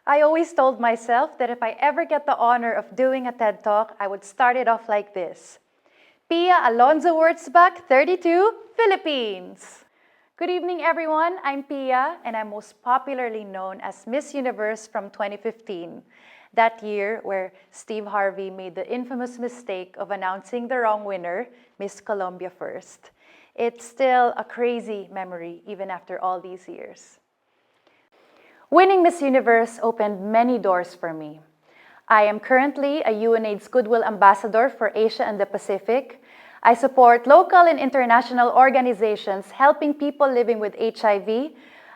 I always told myself that if I ever get the honor of doing a TED Talk, I would start it off like this. Pia Alonzo Wurzbach, 32, Philippines. Good evening, everyone. I'm Pia, and I'm most popularly known as Miss Universe from 2015. That year where Steve Harvey made the infamous mistake of announcing the wrong winner, Miss Colombia first. It's still a crazy memory, even after all these years. Winning Miss Universe opened many doors for me. I am currently a UNAIDS Goodwill Ambassador for Asia and the Pacific. I support local and international organizations helping people living with HIV.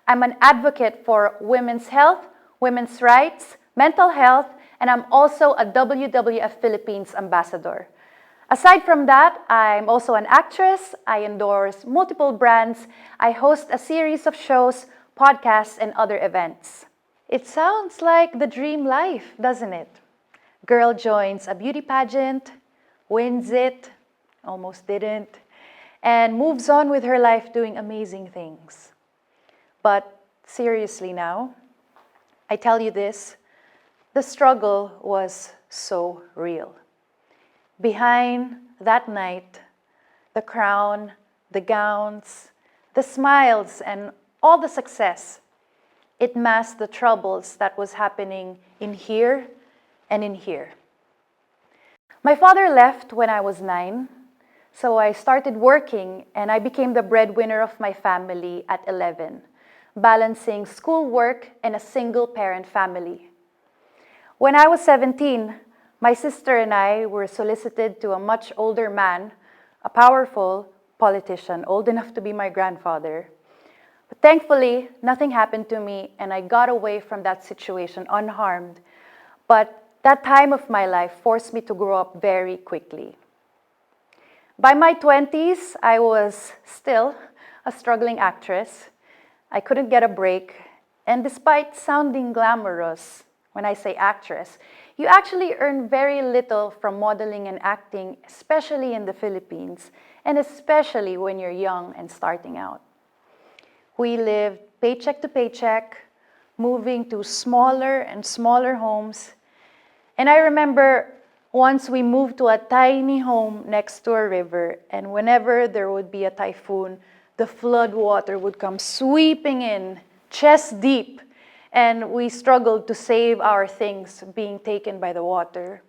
I'm an advocate for women's health, women's rights, mental health, and I'm also a WWF Philippines Ambassador. Aside from that, I'm also an actress. I endorse multiple brands. I host a series of shows, podcasts, and other events. It sounds like the dream life, doesn't it? Girl joins a beauty pageant, wins it, almost didn't, and moves on with her life doing amazing things. But seriously now, I tell you this, the struggle was so real. Behind that night, the crown, the gowns, the smiles, and all the success, it masked the troubles that was happening in here and in here. My father left when I was 9, so I started working and I became the breadwinner of my family at 11, balancing schoolwork and a single-parent family. When I was 17, my sister and I were solicited to a much older man, a powerful politician, old enough to be my grandfather. But thankfully, nothing happened to me and I got away from that situation unharmed. But that time of my life forced me to grow up very quickly. By my 20s, I was still a struggling actress. I couldn't get a break. And despite sounding glamorous when I say actress, you actually earn very little from modeling and acting, especially in the Philippines, and especially when you're young and starting out. We lived paycheck to paycheck, moving to smaller and smaller homes. And I remember once we moved to a tiny home next to a river, and whenever there would be a typhoon, the flood water would come sweeping in, chest deep, and we struggled to save our things being taken by the water.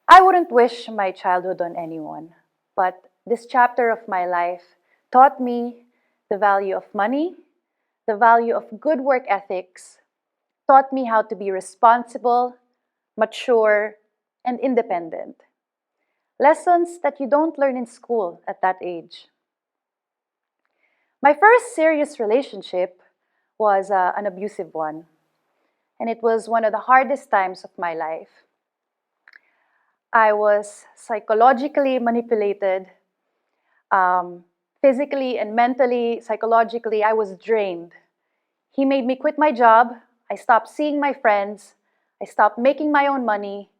I wouldn't wish my childhood on anyone, but this chapter of my life taught me the value of money, the value of good work ethics, taught me how to be responsible, mature, and independent. Lessons that you don't learn in school at that age. My first serious relationship was an abusive one, and it was one of the hardest times of my life. I was psychologically manipulated, physically and mentally, psychologically, I was drained. He made me quit my job. I stopped seeing my friends. I stopped making my own money.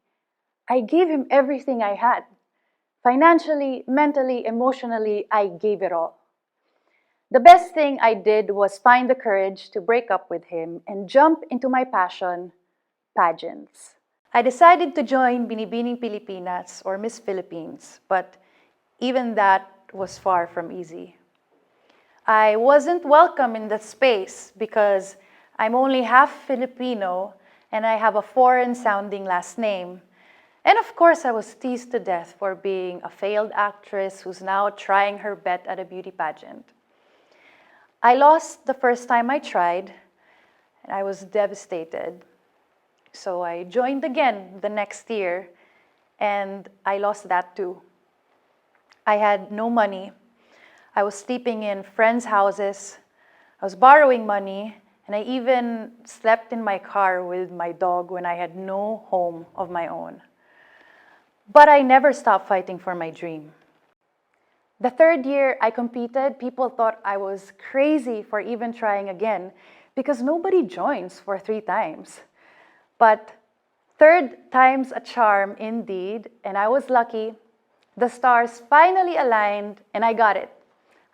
I gave him everything I had. Financially, mentally, emotionally, I gave it all. The best thing I did was find the courage to break up with him and jump into my passion, pageants. I decided to join Binibining Pilipinas or Miss Philippines, but even that was far from easy. I wasn't welcome in the space because I'm only half Filipino and I have a foreign-sounding last name. And of course, I was teased to death for being a failed actress who's now trying her bet at a beauty pageant. I lost the first time I tried, and I was devastated. So I joined again the next year, and I lost that too. I had no money. I was sleeping in friends' houses. I was borrowing money, and I even slept in my car with my dog when I had no home of my own. But I never stopped fighting for my dream. The third year I competed, people thought I was crazy for even trying again because nobody joins for 3 times. But third time's a charm indeed, and I was lucky. The stars finally aligned and I got it.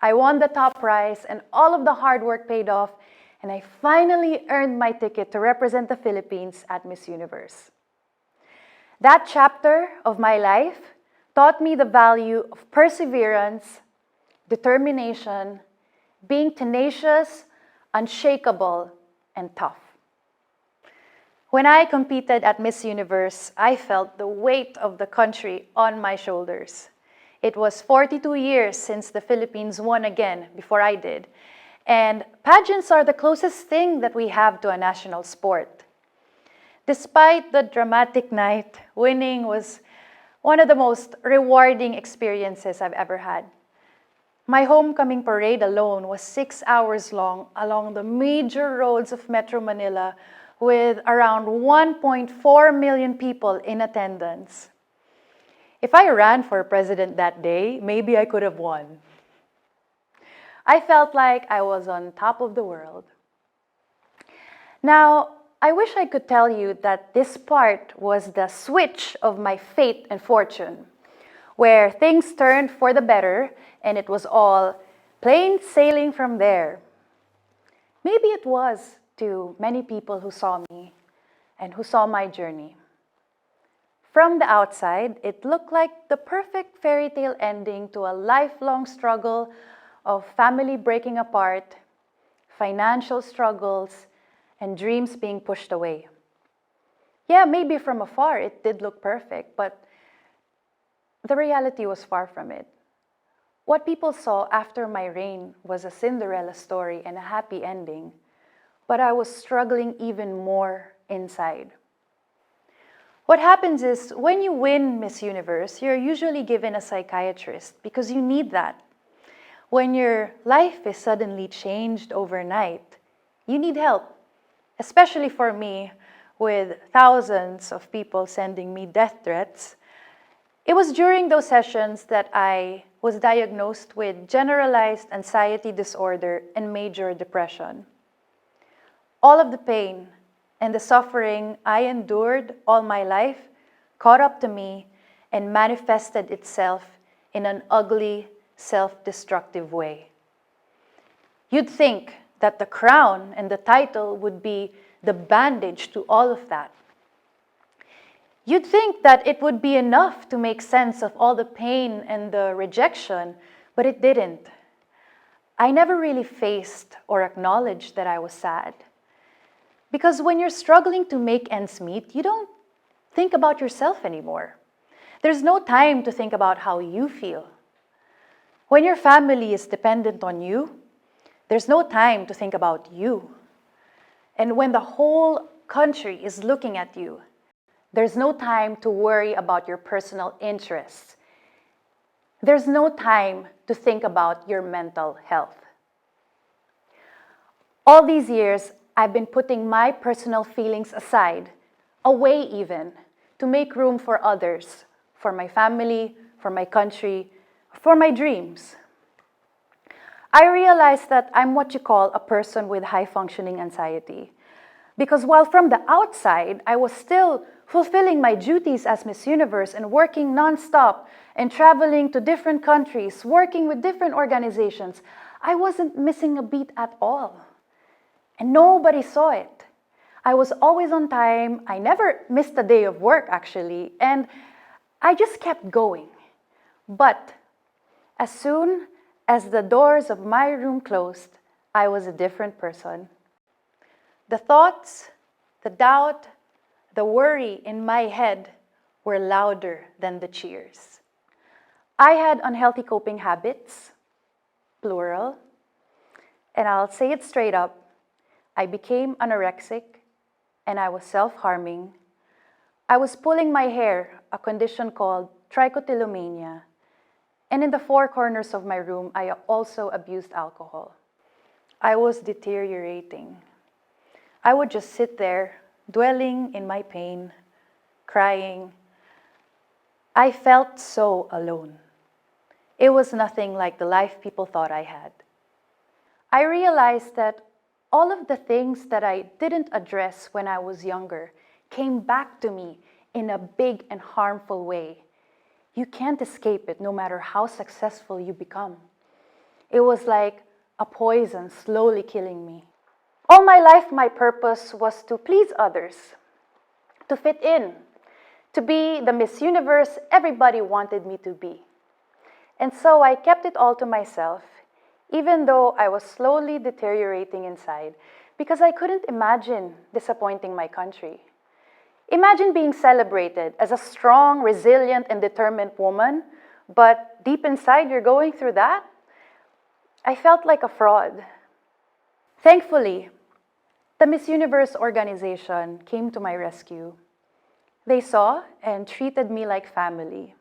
I won the top prize and all of the hard work paid off, and I finally earned my ticket to represent the Philippines at Miss Universe. That chapter of my life taught me the value of perseverance, determination, being tenacious, unshakable, and tough. When I competed at Miss Universe, I felt the weight of the country on my shoulders. It was 42 years since the Philippines won again before I did. And pageants are the closest thing that we have to a national sport. Despite the dramatic night, winning was one of the most rewarding experiences I've ever had. My homecoming parade alone was 6 hours long along the major roads of Metro Manila with around 1.4 million people in attendance. If I ran for president that day, maybe I could have won. I felt like I was on top of the world. Now, I wish I could tell you that this part was the switch of my fate and fortune, where things turned for the better and it was all plain sailing from there. Maybe it was to many people who saw me and who saw my journey. From the outside, it looked like the perfect fairy tale ending to a lifelong struggle of family breaking apart, financial struggles, and dreams being pushed away. Yeah, maybe from afar it did look perfect, but the reality was far from it. What people saw after my reign was a Cinderella story and a happy ending, but I was struggling even more inside. What happens is, when you win Miss Universe, you're usually given a psychiatrist because you need that. When your life is suddenly changed overnight, you need help. Especially for me, with thousands of people sending me death threats. It was during those sessions that I was diagnosed with generalized anxiety disorder and major depression. All of the pain and the suffering I endured all my life caught up to me and manifested itself in an ugly, self-destructive way. You'd think that the crown and the title would be the bandage to all of that. You'd think that it would be enough to make sense of all the pain and the rejection, but it didn't. I never really faced or acknowledged that I was sad. Because when you're struggling to make ends meet, you don't think about yourself anymore. There's no time to think about how you feel. When your family is dependent on you, there's no time to think about you. And when the whole country is looking at you, there's no time to worry about your personal interests. There's no time to think about your mental health. All these years, I've been putting my personal feelings aside, away even, to make room for others, for my family, for my country, for my dreams. I realized that I'm what you call a person with high-functioning anxiety. Because while from the outside, I was still fulfilling my duties as Miss Universe and working nonstop and traveling to different countries, working with different organizations, I wasn't missing a beat at all. And nobody saw it. I was always on time. I never missed a day of work, actually. And I just kept going. But as soon as the doors of my room closed, I was a different person. The thoughts, the doubt, the worry in my head were louder than the cheers. I had unhealthy coping habits, plural, and I'll say it straight up. I became anorexic and I was self-harming. I was pulling my hair, a condition called trichotillomania. And in the four corners of my room, I also abused alcohol. I was deteriorating. I would just sit there, dwelling in my pain, crying. I felt so alone. It was nothing like the life people thought I had. I realized that all of the things that I didn't address when I was younger came back to me in a big and harmful way. You can't escape it no matter how successful you become. It was like a poison slowly killing me. All my life, my purpose was to please others, to fit in, to be the Miss Universe everybody wanted me to be. And so I kept it all to myself, even though I was slowly deteriorating inside, because I couldn't imagine disappointing my country. Imagine being celebrated as a strong, resilient, and determined woman, but deep inside you're going through that? I felt like a fraud. Thankfully, the Miss Universe organization came to my rescue. They saw and treated me like family.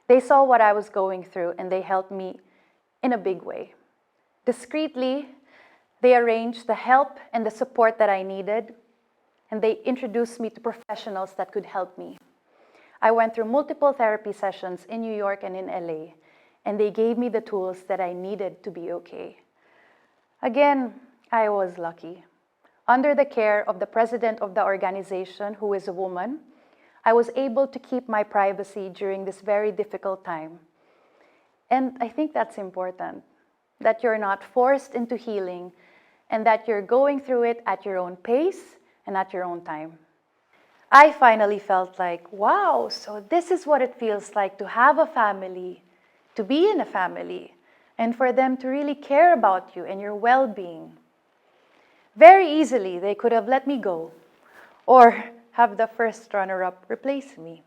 They saw what I was going through and they helped me in a big way. Discreetly, they arranged the help and the support that I needed, and they introduced me to professionals that could help me. I went through multiple therapy sessions in New York and in LA, and they gave me the tools that I needed to be okay. Again, I was lucky. Under the care of the president of the organization, who is a woman, I was able to keep my privacy during this very difficult time. And I think that's important, that you're not forced into healing and that you're going through it at your own pace and at your own time. I finally felt like, wow, so this is what it feels like to have a family, to be in a family, and for them to really care about you and your well-being. Very easily, they could have let me go or have the first runner-up replace me.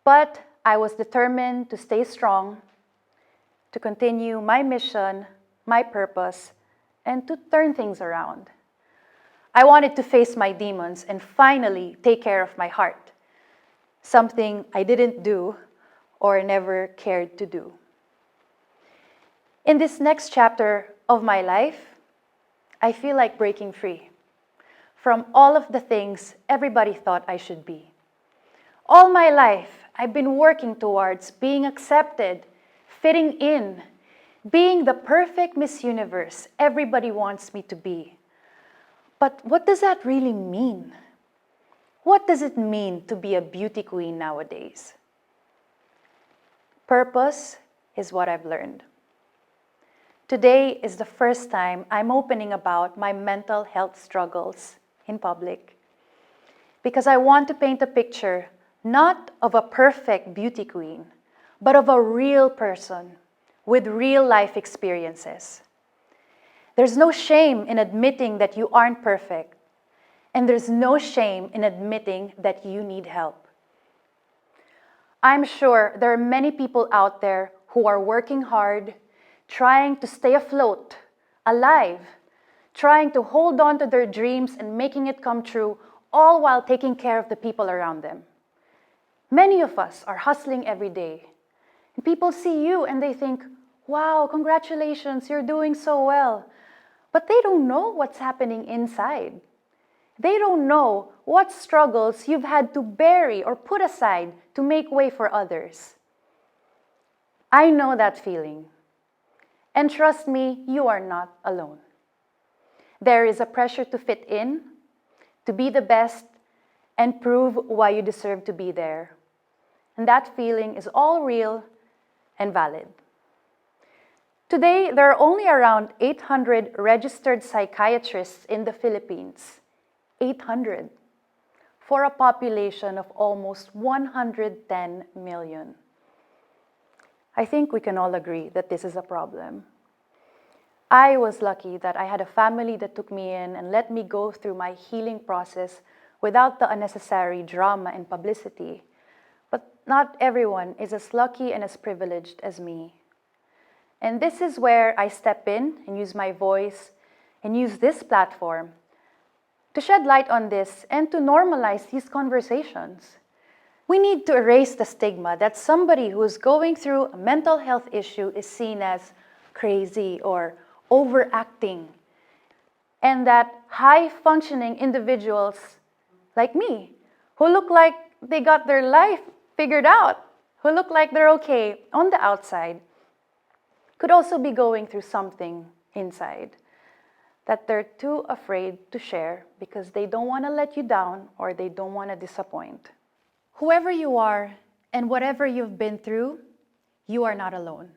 But I was determined to stay strong, to continue my mission, my purpose, and to turn things around. I wanted to face my demons and finally take care of my heart, something I didn't do or never cared to do. In this next chapter of my life, I feel like breaking free from all of the things everybody thought I should be. All my life, I've been working towards being accepted, fitting in, being the perfect Miss Universe everybody wants me to be. But what does that really mean? What does it mean to be a beauty queen nowadays? Purpose is what I've learned. Today is the first time I'm opening about my mental health struggles in public, because I want to paint a picture not of a perfect beauty queen, but of a real person with real life experiences. There's no shame in admitting that you aren't perfect, and there's no shame in admitting that you need help. I'm sure there are many people out there who are working hard, trying to stay afloat, alive, trying to hold on to their dreams and making it come true, all while taking care of the people around them. Many of us are hustling every day. And people see you and they think, wow, congratulations, you're doing so well. But they don't know what's happening inside. They don't know what struggles you've had to bury or put aside to make way for others. I know that feeling. And trust me, you are not alone. There is a pressure to fit in, to be the best, and prove why you deserve to be there. And that feeling is all real and valid. Today, there are only around 800 registered psychiatrists in the Philippines. 800. For a population of almost 110 million. I think we can all agree that this is a problem. I was lucky that I had a family that took me in and let me go through my healing process without the unnecessary drama and publicity. But not everyone is as lucky and as privileged as me. And this is where I step in and use my voice and use this platform to shed light on this and to normalize these conversations. We need to erase the stigma that somebody who is going through a mental health issue is seen as crazy or overacting, and that high-functioning individuals like me, who look like they got their life figured out, who look like they're okay on the outside, could also be going through something inside that they're too afraid to share because they don't want to let you down or they don't want to disappoint. Whoever you are and whatever you've been through, you are not alone.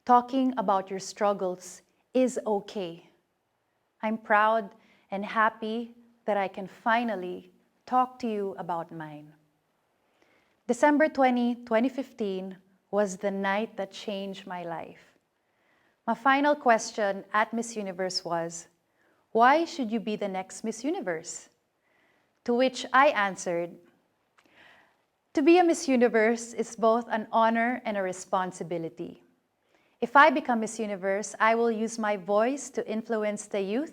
Talking about your struggles is okay. I'm proud and happy that I can finally talk to you about mine. December 2015 was the night that changed my life. My final question at Miss Universe was, why should you be the next Miss Universe? To which I answered, to be a Miss Universe is both an honor and a responsibility. If I become Miss Universe, I will use my voice to influence the youth,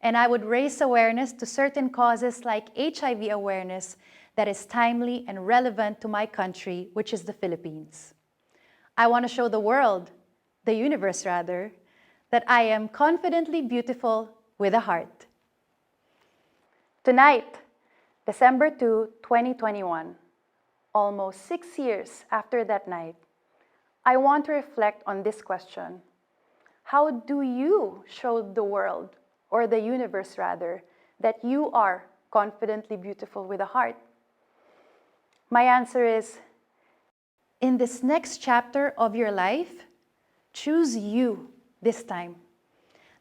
and I would raise awareness to certain causes like HIV awareness that is timely and relevant to my country, which is the Philippines. I want to show the world, the universe rather, that I am confidently beautiful with a heart. Tonight, December 2, 2021, almost 6 years after that night, I want to reflect on this question. How do you show the world, or the universe rather, that you are confidently beautiful with a heart? My answer is, in this next chapter of your life, choose you this time.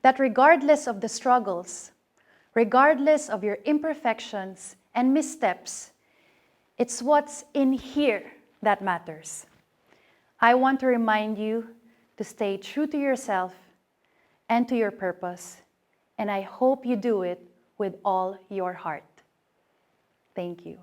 That regardless of the struggles, regardless of your imperfections and missteps, it's what's in here that matters. I want to remind you to stay true to yourself and to your purpose, and I hope you do it with all your heart. Thank you.